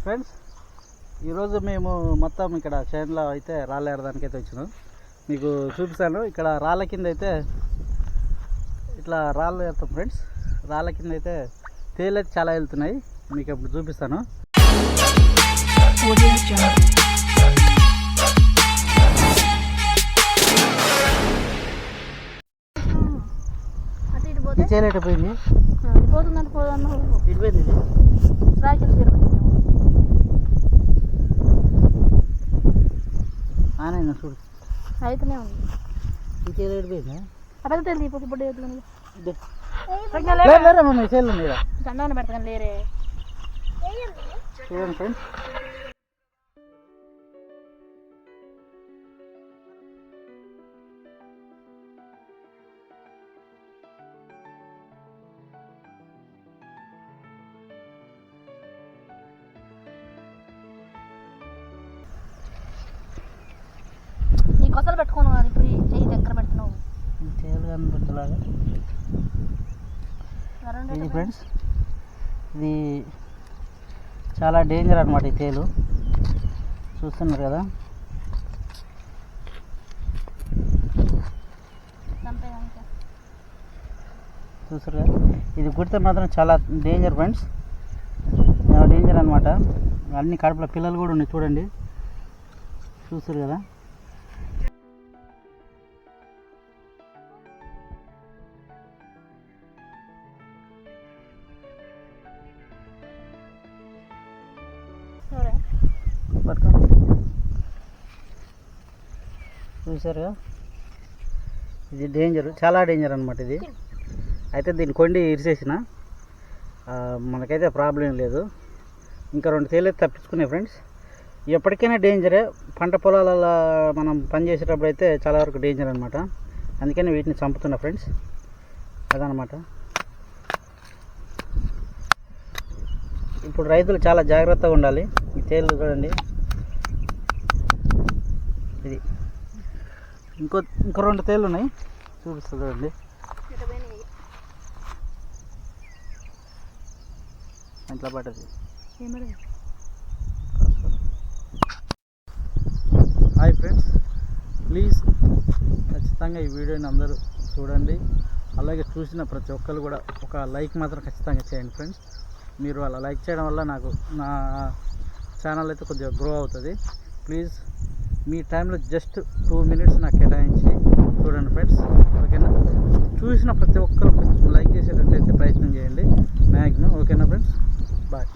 Friends, ఈరోజు మేము మొత్తం ఇక్కడ చేనులో అయితే రాళ్ళు ఏరడానికి అయితే వచ్చినాం. మీకు చూపిస్తాను. ఇక్కడ రాళ్ళ కింద అయితే ఇట్లా రాళ్ళు ఏరుతాం ఫ్రెండ్స్. రాళ్ళ కింద అయితే తేలు అయితే చాలా వెళ్తున్నాయి. మీకు ఇప్పుడు చూపిస్తాను. ఈ తేలు ఎటు పోయింది? ఇటు పోయింది. ఆనైనా చూడు అయితేనే ఉంది. ఈ తేలు ఎటు పోయింది? అక్కడ తెలియదు ఇప్పుడు ఇప్పుడు తేలు ఉంది దండవన పెడతాను లేరే. చూడండి ఫ్రెండ్స్, ఈ కొసలు పెట్టుకోను అది ఇప్పుడు చెయ్యి దగ్గర పెడుతున్నావు. తేలు కనిపించలాగా ఇది ఫ్రెండ్స్. ఇది చాలా డేంజర్ అనమాట ఈ తేలు. చూస్తున్నారు కదా. చూస్తారు కదా, ఇది కుడితే మాత్రం చాలా డేంజర్ ఫ్రెండ్స్. డేంజర్ అనమాట. అన్ని కడుపులో పిల్లలు కూడా ఉన్నాయి చూడండి. చూస్తారు కదా. చూసారుగా, ఇది డేంజర్, చాలా డేంజర్ అనమాట ఇది. అయితే దీన్ని కొండి ఇరిసేసిన మనకైతే ప్రాబ్లం లేదు. ఇంకా 2 తేలు అయితే తప్పించుకున్నాయి ఫ్రెండ్స్. ఎప్పటికైనా డేంజరే. పంట పొలాలలో మనం పని చేసేటప్పుడు అయితే చాలా వరకు డేంజర్ అనమాట. అందుకని వీటిని చంపుతున్నా ఫ్రెండ్స్. అదనమాట. ఇప్పుడు రైతులు చాలా జాగ్రత్తగా ఉండాలి. ఈ తేలు చూడండి. ఇది ఇంకో 2 తేళ్ళు ఉన్నాయి, చూపిస్తా చూడండి. ఇంట్లో పడ్డది. హాయ్ ఫ్రెండ్స్, ప్లీజ్ ఖచ్చితంగా ఈ వీడియోని అందరూ చూడండి. అలాగే చూసిన ప్రతి ఒక్కరు కూడా ఒక లైక్ మాత్రం ఖచ్చితంగా చేయండి ఫ్రెండ్స్. మీరు అలా లైక్ చేయడం వల్ల నాకు నా ఛానల్ అయితే కొద్దిగా గ్రో అవుతుంది. ప్లీజ్ మీ టైంలో జస్ట్ 2 minutes నాకు కేటాయించి చూడండి ఫ్రెండ్స్. ఓకేనా? చూసిన ప్రతి ఒక్కరు కొంచెం లైక్ చేసేటట్టయితే ప్రయత్నం చేయండి మ్యాక్సిమం. ఓకేనా ఫ్రెండ్స్? బాయ్.